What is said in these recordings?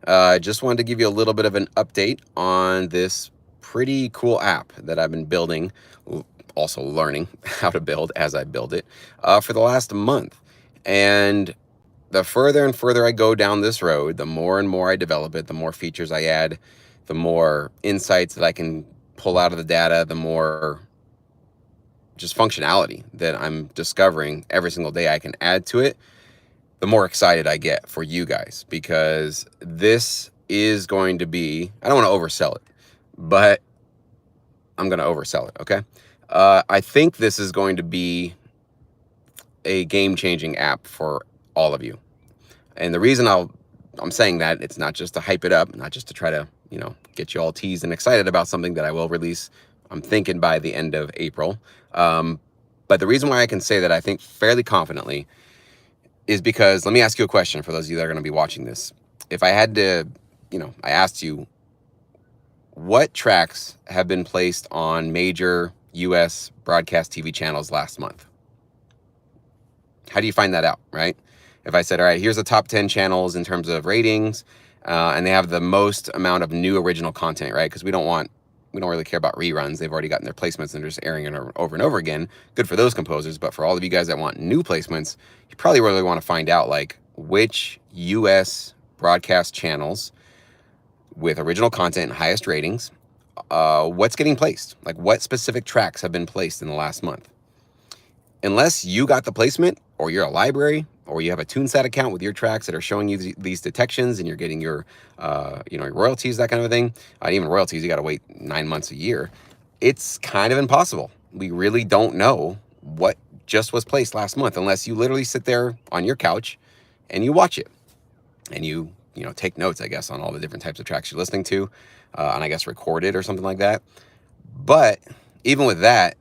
Just wanted to give you a little bit of an update on this pretty cool app that I've been building, also learning how to build as I build it for the last month. And the further and further I go down this road, the more and more I develop it, the more features I add, the more insights that I can pull out of the data, the more just functionality that I'm discovering every single day I can add to it, the more excited I get for you guys, because this is going to be, I don't want to oversell it, but I'm going to oversell it. Okay. I think this is going to be a game changing app for all of you. And the reason I'm saying that, it's not just to hype it up, not just to try to, get you all teased and excited about something that I will release, I'm thinking by the end of April. But the reason why I can say that I think fairly confidently is because, let me ask you a question for those of you that are going to be watching this. If I had to, I asked you, what tracks have been placed on major US broadcast TV channels last month? How do you find that out, right? If I said, all right, here's the top 10 channels in terms of ratings, and they have the most amount of new original content, right? Because we don't really care about reruns. They've already gotten their placements and they're just airing it over and over again. Good for those composers, but for all of you guys that want new placements, you probably really want to find out like which US broadcast channels with original content and highest ratings, what's getting placed, like what specific tracks have been placed in the last month. Unless you got the placement, or you're a library, or you have a TuneSat account with your tracks that are showing you these detections, and you're getting your, your royalties, that kind of a thing. Even royalties, you got to wait 9 months a year. It's kind of impossible. We really don't know what just was placed last month, unless you literally sit there on your couch and you watch it, and you take notes, I guess, on all the different types of tracks you're listening to, and I guess record it or something like that. But even with that,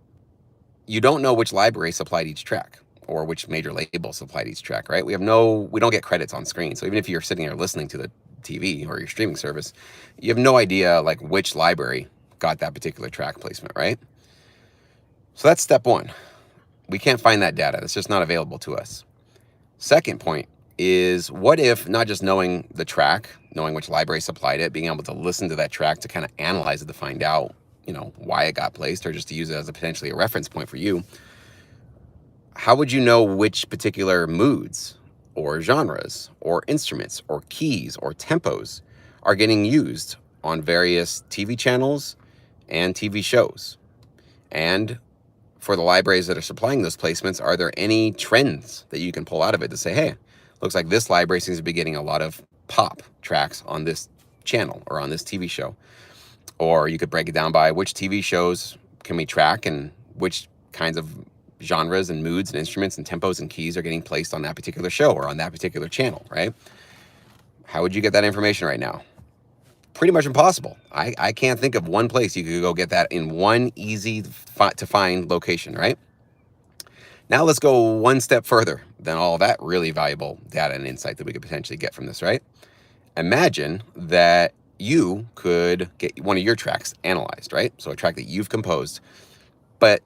you don't know which library supplied each track or which major label supplied each track, right? We don't get credits on screen. So even if you're sitting there listening to the TV or your streaming service, you have no idea like which library got that particular track placement, right? So that's step one. We can't find that data. It's just not available to us. Second point is, what if not just knowing the track, knowing which library supplied it, being able to listen to that track to kind of analyze it to find out, why it got placed, or just to use it as potentially a reference point for you. How would you know which particular moods or genres or instruments or keys or tempos are getting used on various TV channels and TV shows? And for the libraries that are supplying those placements, are there any trends that you can pull out of it to say, hey, looks like this library seems to be getting a lot of pop tracks on this channel or on this TV show? Or you could break it down by which TV shows can we track and which kinds of genres and moods and instruments and tempos and keys are getting placed on that particular show or on that particular channel, right? How would you get that information right now? Pretty much impossible. I can't think of one place you could go get that in one easy to find location, right? Now let's go one step further than all that really valuable data and insight that we could potentially get from this, right? Imagine that you could get one of your tracks analyzed, right? So a track that you've composed, but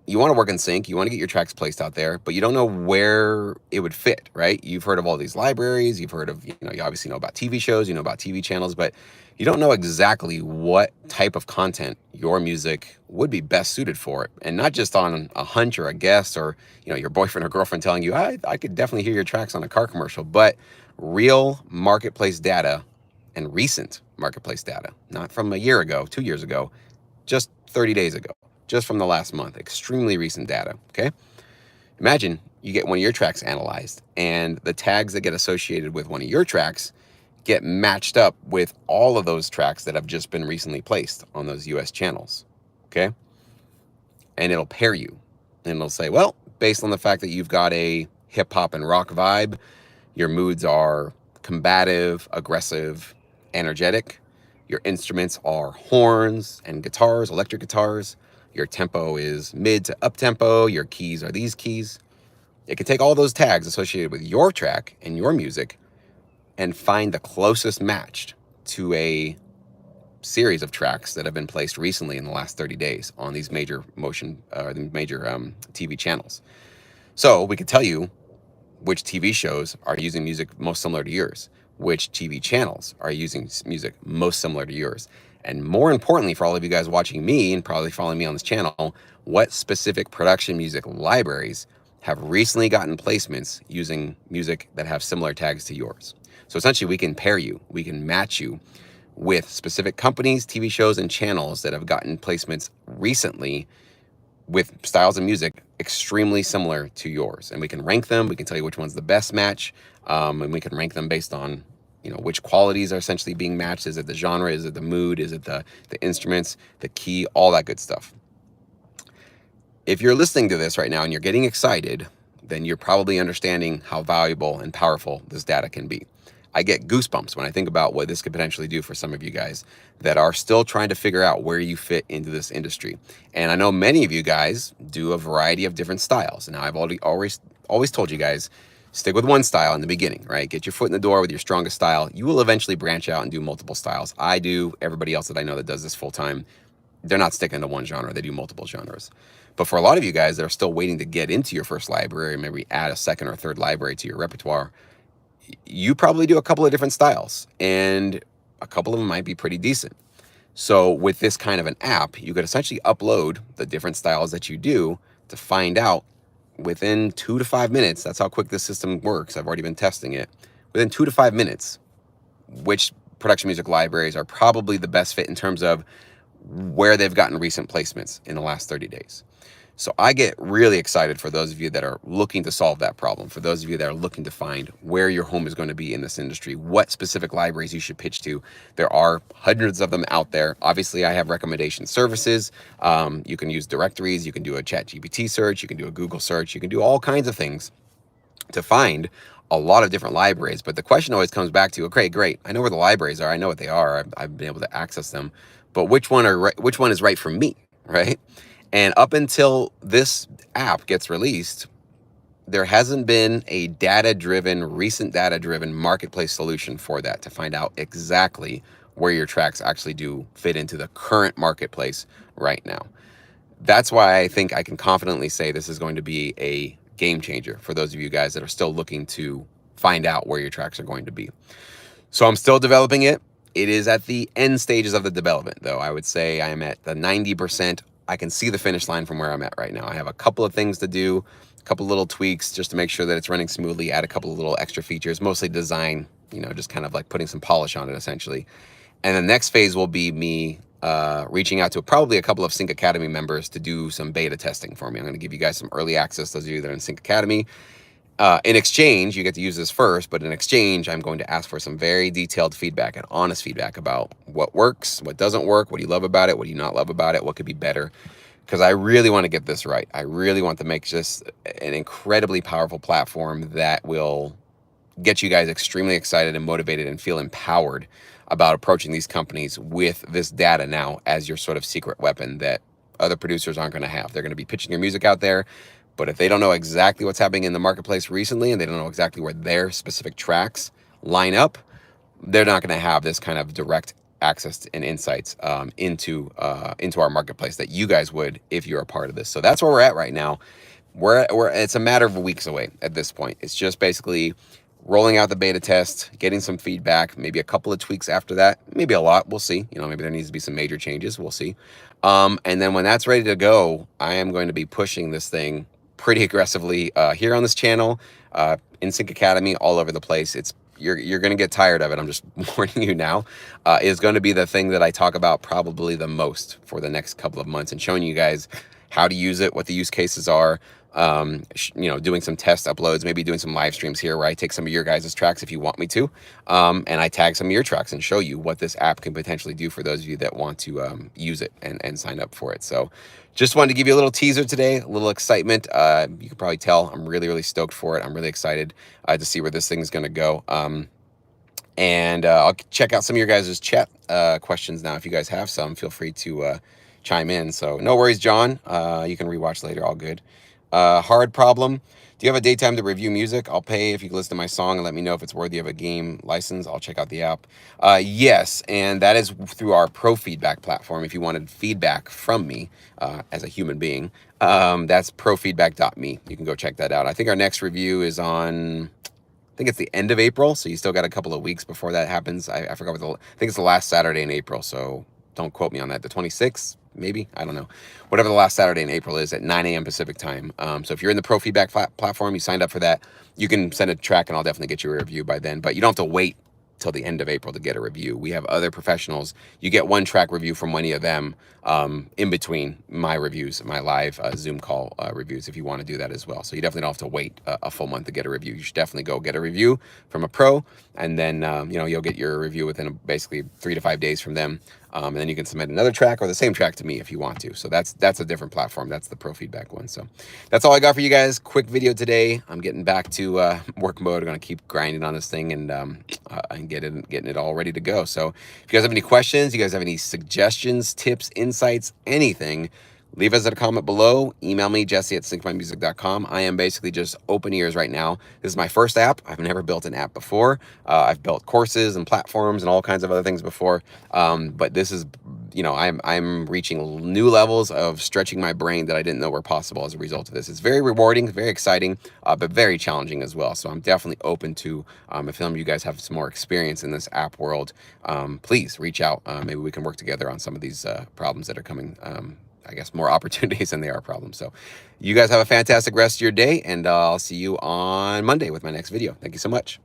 you want to work in sync, you want to get your tracks placed out there, but you don't know where it would fit, right? You've heard of all these libraries, you've heard of, you obviously know about TV shows, you know about TV channels, but you don't know exactly what type of content your music would be best suited for. And not just on a hunch or a guess, or, your boyfriend or girlfriend telling you, I could definitely hear your tracks on a car commercial, but real marketplace data and recent marketplace data, not from a year ago, 2 years ago, just 30 days ago, just from the last month, extremely recent data, okay? Imagine you get one of your tracks analyzed and the tags that get associated with one of your tracks get matched up with all of those tracks that have just been recently placed on those US channels, okay? And it'll pair you, and it'll say, well, based on the fact that you've got a hip hop and rock vibe, your moods are combative, aggressive, energetic. Your instruments are horns and guitars, electric guitars. Your tempo is mid to up tempo. Your keys are these keys. It can take all those tags associated with your track and your music and find the closest match to a series of tracks that have been placed recently in the last 30 days on these major TV channels. So we could tell you which TV shows are using music most similar to yours, which TV channels are using music most similar to yours. And more importantly, for all of you guys watching me and probably following me on this channel, what specific production music libraries have recently gotten placements using music that have similar tags to yours. So essentially, we can pair you, we can match you with specific companies, TV shows, and channels that have gotten placements recently with styles of music extremely similar to yours. And we can rank them. We can tell you which one's the best match. And we can rank them based on, which qualities are essentially being matched. Is it the genre? Is it the mood? Is it the instruments, the key, all that good stuff. If you're listening to this right now and you're getting excited, then you're probably understanding how valuable and powerful this data can be. I get goosebumps when I think about what this could potentially do for some of you guys that are still trying to figure out where you fit into this industry. And I know many of you guys do a variety of different styles. And I've always told you guys, stick with one style in the beginning, right? Get your foot in the door with your strongest style. You will eventually branch out and do multiple styles. I do. Everybody else that I know that does this full time, they're not sticking to one genre. They do multiple genres. But for a lot of you guys that are still waiting to get into your first library, maybe add a second or third library to your repertoire, you probably do a couple of different styles, and a couple of them might be pretty decent. So with this kind of an app, you could essentially upload the different styles that you do to find out within 2 to 5 minutes. That's how quick this system works. I've already been testing it. Within 2 to 5 minutes, which production music libraries are probably the best fit in terms of where they've gotten recent placements in the last 30 days. So I get really excited for those of you that are looking to solve that problem, for those of you that are looking to find where your home is going to be in this industry, what specific libraries you should pitch to. There are hundreds of them out there. Obviously, I have recommendation services. You can use directories. You can do a ChatGPT search. You can do a Google search. You can do all kinds of things to find a lot of different libraries. But the question always comes back to, okay, great. I know where the libraries are. I know what they are. I've been able to access them. But which one is right for me, right? And up until this app gets released, there hasn't been a recent data-driven marketplace solution for that to find out exactly where your tracks actually do fit into the current marketplace right now. That's why I think I can confidently say this is going to be a game changer for those of you guys that are still looking to find out where your tracks are going to be. So I'm still developing it. It is at the end stages of the development, though. I would say I am at the 90%. I can see the finish line from where I'm at right now. I have a couple of things to do, a couple little tweaks just to make sure that it's running smoothly, add a couple of little extra features, mostly design, just kind of like putting some polish on it essentially. And the next phase will be me reaching out to probably a couple of Sync Academy members to do some beta testing for me. I'm going to give you guys some early access, those of you that are in Sync Academy. In exchange, you get to use this first, but in exchange, I'm going to ask for some very detailed feedback and honest feedback about what works, what doesn't work, what do you love about it, what do you not love about it, what could be better, because I really want to get this right. I really want to make this an incredibly powerful platform that will get you guys extremely excited and motivated and feel empowered about approaching these companies with this data now as your sort of secret weapon that other producers aren't going to have. They're going to be pitching your music out there. But if they don't know exactly what's happening in the marketplace recently and they don't know exactly where their specific tracks line up, they're not going to have this kind of direct access and insights into our marketplace that you guys would if you're a part of this. So that's where we're at right now. It's a matter of weeks away at this point. It's just basically rolling out the beta test, getting some feedback, maybe a couple of tweaks after that, maybe a lot. We'll see. Maybe there needs to be some major changes. We'll see. And then when that's ready to go, I am going to be pushing this thing pretty aggressively here on this channel, in Sync Academy, all over the place. You're going to get tired of it. I'm just warning you now. Is going to be the thing that I talk about probably the most for the next couple of months, and showing you guys how to use it, what the use cases are, doing some test uploads, maybe doing some live streams here where I take some of your guys' tracks if you want me to, and I tag some of your tracks and show you what this app can potentially do for those of you that want to use it and sign up for it. So just wanted to give you a little teaser today, a little excitement. You can probably tell I'm really, really stoked for it. I'm really excited to see where this thing is going to go. And I'll check out some of your guys' chat questions now. If you guys have some, feel free to chime in. So no worries, John. You can rewatch later. All good. Hard problem. Do you have a daytime to review music? I'll pay if you can listen to my song and let me know if it's worthy of a game license. I'll check out the app. Yes, and that is through our Pro Feedback platform. If you wanted feedback from me as a human being, that's profeedback.me. You can go check that out. I think our next review is on think it's the end of April, so you still got a couple of weeks before that happens. I forgot what I think it's the last Saturday in April, so don't quote me on that. The 26th, maybe? I don't know. Whatever the last Saturday in April is at 9 a.m. Pacific time. So if you're in the Pro Feedback platform, you signed up for that, you can send a track and I'll definitely get you a review by then. But you don't have to wait till the end of April to get a review. We have other professionals. You get one track review from any of them in between my reviews, my live Zoom call reviews, if you want to do that as well. So you definitely don't have to wait a full month to get a review. You should definitely go get a review from a pro, and then you'll get your review within basically 3 to 5 days from them. And then you can submit another track or the same track to me if you want to. So that's a different platform. That's the Pro Feedback one. So that's all I got for you guys. Quick video today. I'm getting back to work mode. I'm going to keep grinding on this thing and getting it all ready to go. So if you guys have any questions, you guys have any suggestions, tips, insights, anything, leave us a comment below. Email me, jesse@syncmymusic.com. I am basically just open ears right now. This is my first app. I've never built an app before. I've built courses and platforms and all kinds of other things before. But this is, I'm reaching new levels of stretching my brain that I didn't know were possible as a result of this. It's very rewarding, very exciting, but very challenging as well. So I'm definitely open to, if some of you guys have some more experience in this app world, please reach out. Maybe we can work together on some of these problems that are coming. I guess more opportunities than they are problems. So you guys have a fantastic rest of your day, and I'll see you on Monday with my next video. Thank you so much.